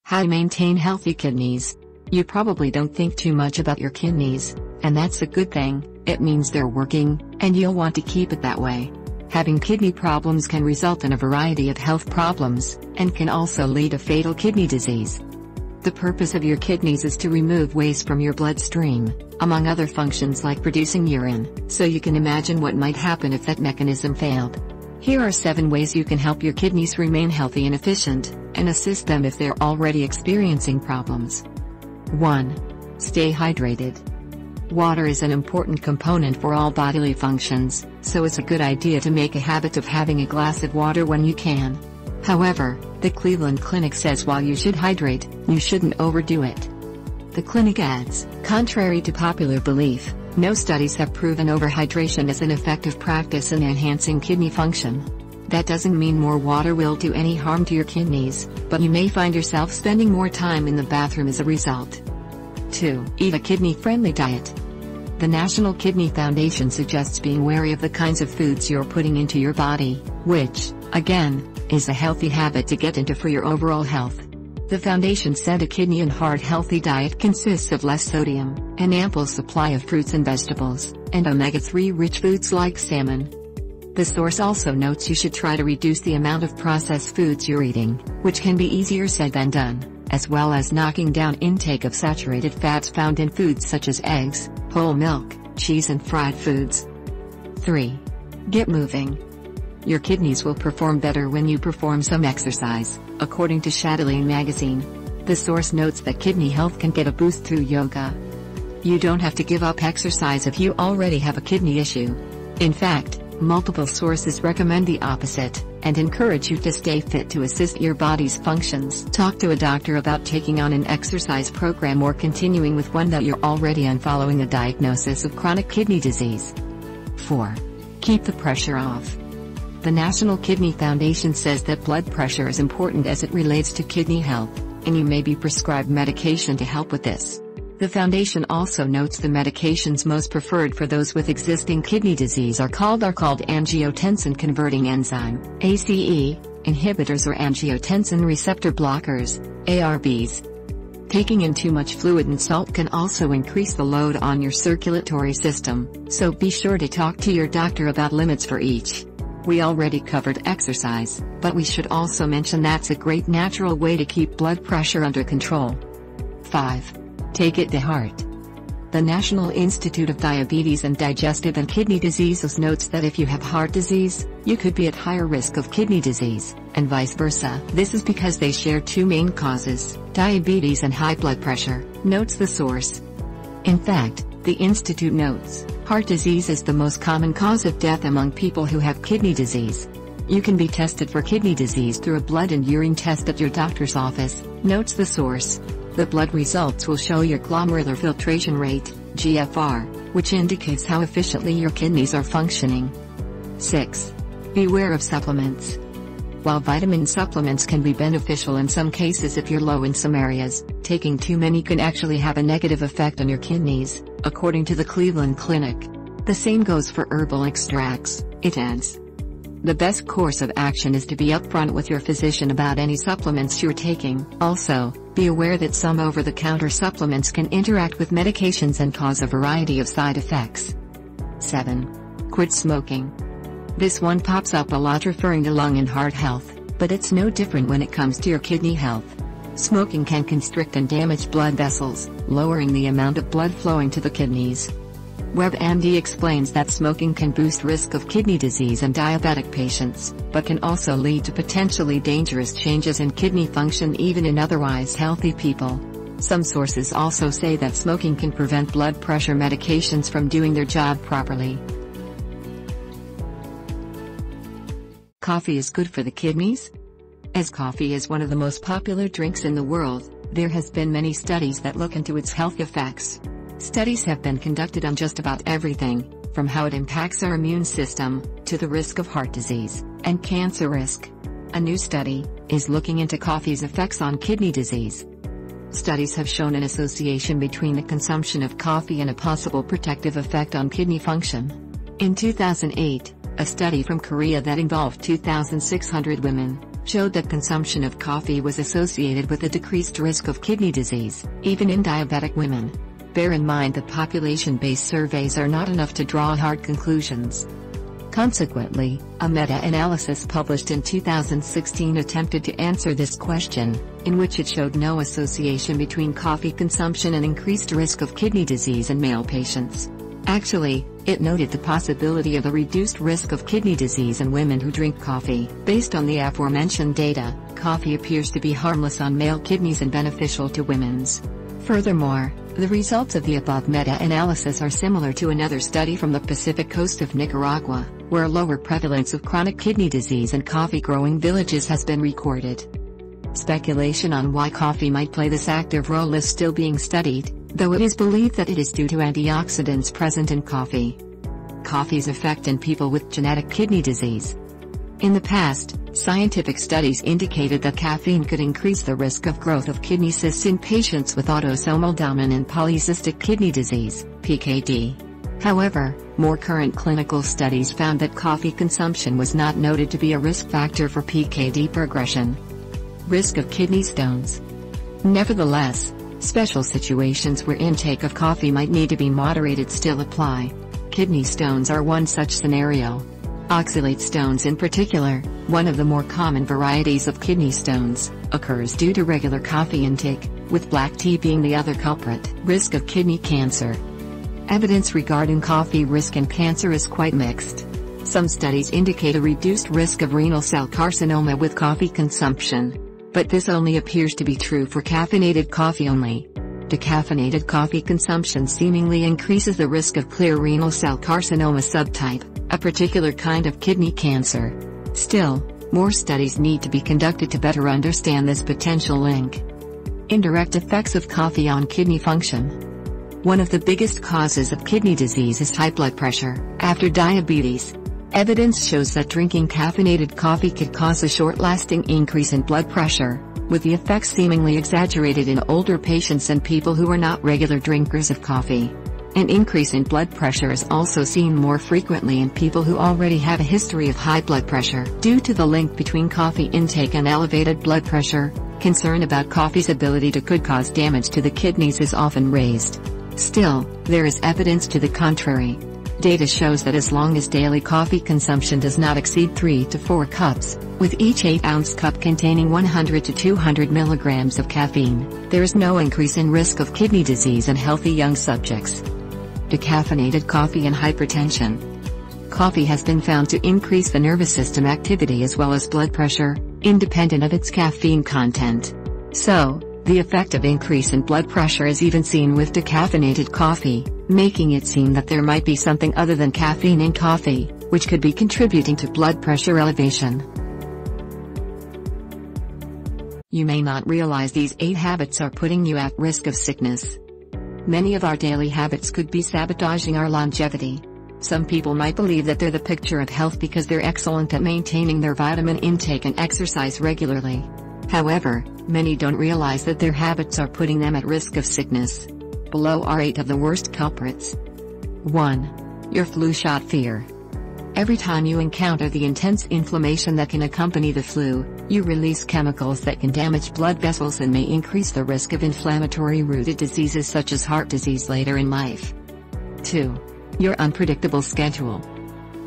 How to maintain healthy kidneys. You probably don't think too much about your kidneys, and that's a good thing. It means they're working, and you'll want to keep it that way. Having kidney problems can result in a variety of health problems, and can also lead to fatal kidney disease. The purpose of your kidneys is to remove waste from your bloodstream, among other functions like producing urine, so you can imagine what might happen if that mechanism failed. Here are 7 ways you can help your kidneys remain healthy and efficient, and assist them if they're already experiencing problems. 1. Stay hydrated. Water is an important component for all bodily functions, so it's a good idea to make a habit of having a glass of water when you can. However, the Cleveland Clinic says while you should hydrate, you shouldn't overdo it. The clinic adds, contrary to popular belief, no studies have proven overhydration as an effective practice in enhancing kidney function. That doesn't mean more water will do any harm to your kidneys, but you may find yourself spending more time in the bathroom as a result. 2. Eat a kidney-friendly diet. The National Kidney Foundation suggests being wary of the kinds of foods you're putting into your body, which, again, is a healthy habit to get into for your overall health. The foundation said a kidney and heart healthy diet consists of less sodium, an ample supply of fruits and vegetables, and omega-3 rich foods like salmon. The source also notes you should try to reduce the amount of processed foods you're eating, which can be easier said than done, as well as knocking down intake of saturated fats found in foods such as eggs, whole milk, cheese and fried foods. 3. Get moving. Your kidneys will perform better when you perform some exercise, according to Chatelaine magazine. The source notes that kidney health can get a boost through yoga. You don't have to give up exercise if you already have a kidney issue. In fact, multiple sources recommend the opposite, and encourage you to stay fit to assist your body's functions. Talk to a doctor about taking on an exercise program or continuing with one that you're already on following a diagnosis of chronic kidney disease. 4. Keep the pressure off. The National Kidney Foundation says that blood pressure is important as it relates to kidney health, and you may be prescribed medication to help with this. The foundation also notes the medications most preferred for those with existing kidney disease are called angiotensin-converting enzyme, ACE, inhibitors or angiotensin receptor blockers, ARBs. Taking in too much fluid and salt can also increase the load on your circulatory system, so be sure to talk to your doctor about limits for each. We already covered exercise, but we should also mention that's a great natural way to keep blood pressure under control. 5. Take it to heart. The National Institute of Diabetes and Digestive and Kidney Diseases notes that if you have heart disease, you could be at higher risk of kidney disease, and vice versa. This is because they share 2 main causes, diabetes and high blood pressure, notes the source. In fact, the Institute notes, heart disease is the most common cause of death among people who have kidney disease. You can be tested for kidney disease through a blood and urine test at your doctor's office, notes the source. The blood results will show your glomerular filtration rate, GFR, which indicates how efficiently your kidneys are functioning. 6. Beware of supplements. While vitamin supplements can be beneficial in some cases if you're low in some areas, taking too many can actually have a negative effect on your kidneys, according to the Cleveland Clinic. The same goes for herbal extracts, it adds. The best course of action is to be upfront with your physician about any supplements you're taking. Also, be aware that some over-the-counter supplements can interact with medications and cause a variety of side effects. 7. Quit smoking. This one pops up a lot referring to lung and heart health, but it's no different when it comes to your kidney health. Smoking can constrict and damage blood vessels, lowering the amount of blood flowing to the kidneys. WebMD explains that smoking can boost risk of kidney disease in diabetic patients, but can also lead to potentially dangerous changes in kidney function even in otherwise healthy people. Some sources also say that smoking can prevent blood pressure medications from doing their job properly. Coffee is good for the kidneys? As coffee is one of the most popular drinks in the world, there has been many studies that look into its health effects. Studies have been conducted on just about everything, from how it impacts our immune system, to the risk of heart disease, and cancer risk. A new study is looking into coffee's effects on kidney disease. Studies have shown an association between the consumption of coffee and a possible protective effect on kidney function. In 2008, a study from Korea that involved 2,600 women showed that consumption of coffee was associated with a decreased risk of kidney disease, even in diabetic women. Bear in mind that population-based surveys are not enough to draw hard conclusions. Consequently, a meta-analysis published in 2016 attempted to answer this question, in which it showed no association between coffee consumption and increased risk of kidney disease in male patients. Actually, it noted the possibility of a reduced risk of kidney disease in women who drink coffee. Based on the aforementioned data, coffee appears to be harmless on male kidneys and beneficial to women's. Furthermore, the results of the above meta-analysis are similar to another study from the Pacific coast of Nicaragua, where a lower prevalence of chronic kidney disease in coffee-growing villages has been recorded. Speculation on why coffee might play this active role is still being studied, though it is believed that it is due to antioxidants present in coffee. Coffee's effect in people with genetic kidney disease. In the past, scientific studies indicated that caffeine could increase the risk of growth of kidney cysts in patients with autosomal dominant polycystic kidney disease, PKD. However, more current clinical studies found that coffee consumption was not noted to be a risk factor for PKD progression. Risk of kidney stones. Nevertheless, special situations where intake of coffee might need to be moderated still apply. Kidney stones are one such scenario. Oxalate stones in particular, one of the more common varieties of kidney stones, occurs due to regular coffee intake, with black tea being the other culprit. Risk of kidney cancer. Evidence regarding coffee risk and cancer is quite mixed. Some studies indicate a reduced risk of renal cell carcinoma with coffee consumption. But this only appears to be true for caffeinated coffee only. Decaffeinated coffee consumption seemingly increases the risk of clear renal cell carcinoma subtype, a particular kind of kidney cancer. Still, more studies need to be conducted to better understand this potential link. Indirect effects of coffee on kidney function. One of the biggest causes of kidney disease is high blood pressure, after diabetes. Evidence shows that drinking caffeinated coffee could cause a short-lasting increase in blood pressure, with the effects seemingly exaggerated in older patients and people who are not regular drinkers of coffee. An increase in blood pressure is also seen more frequently in people who already have a history of high blood pressure. Due to the link between coffee intake and elevated blood pressure, concern about coffee's ability to could cause damage to the kidneys is often raised. Still, there is evidence to the contrary. Data shows that as long as daily coffee consumption does not exceed 3 to 4 cups, with each 8-ounce cup containing 100 to 200 milligrams of caffeine, there is no increase in risk of kidney disease in healthy young subjects. Decaffeinated coffee and hypertension. Coffee has been found to increase the nervous system activity as well as blood pressure, independent of its caffeine content. So, the effect of increase in blood pressure is even seen with decaffeinated coffee, making it seem that there might be something other than caffeine in coffee, which could be contributing to blood pressure elevation. You may not realize these 8 habits are putting you at risk of sickness. Many of our daily habits could be sabotaging our longevity. Some people might believe that they're the picture of health because they're excellent at maintaining their vitamin intake and exercise regularly. However, many don't realize that their habits are putting them at risk of sickness. Below are 8 of the worst culprits. 1. Your flu shot fear. Every time you encounter the intense inflammation that can accompany the flu, you release chemicals that can damage blood vessels and may increase the risk of inflammatory-rooted diseases such as heart disease later in life. 2. Your unpredictable schedule.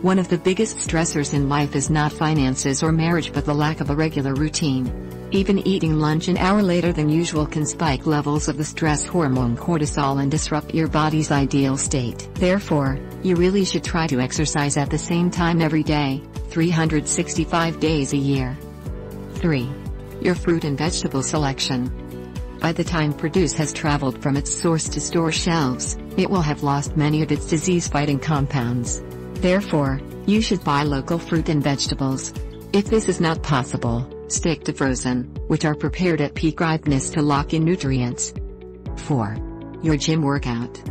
One of the biggest stressors in life is not finances or marriage but the lack of a regular routine. Even eating lunch an hour later than usual can spike levels of the stress hormone cortisol and disrupt your body's ideal state. Therefore, you really should try to exercise at the same time every day, 365 days a year. 3. Your fruit and vegetable selection. By the time produce has traveled from its source to store shelves, it will have lost many of its disease-fighting compounds. Therefore, you should buy local fruit and vegetables. If this is not possible, stick to frozen, which are prepared at peak ripeness to lock in nutrients. 4. Your gym workout.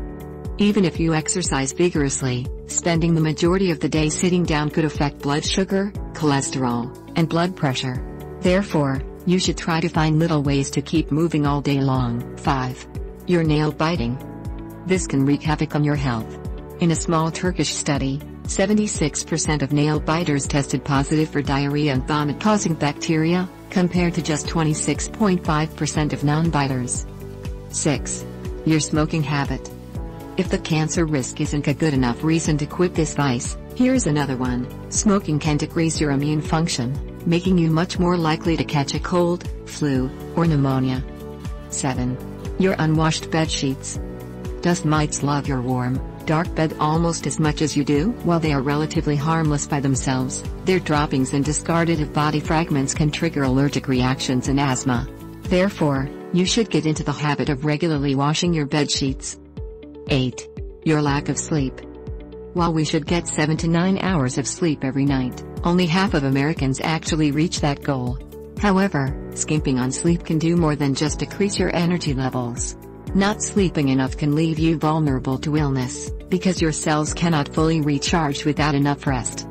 Even if you exercise vigorously, spending the majority of the day sitting down could affect blood sugar, cholesterol, and blood pressure. Therefore, you should try to find little ways to keep moving all day long. 5. Your nail biting. This can wreak havoc on your health. In a small Turkish study, 76% of nail biters tested positive for diarrhea and vomit-causing bacteria, compared to just 26.5% of non-biters. 6. Your smoking habit. If the cancer risk isn't a good enough reason to quit this vice, here's another one. Smoking can decrease your immune function, making you much more likely to catch a cold, flu, or pneumonia. 7. Your unwashed bed sheets. Dust mites love your warm, dark bed almost as much as you do. While they are relatively harmless by themselves, their droppings and discarded body fragments can trigger allergic reactions and asthma. Therefore, you should get into the habit of regularly washing your bed sheets. 8. Your lack of sleep. While we should get 7 to 9 hours of sleep every night, only half of Americans actually reach that goal. However, skimping on sleep can do more than just decrease your energy levels. Not sleeping enough can leave you vulnerable to illness, because your cells cannot fully recharge without enough rest.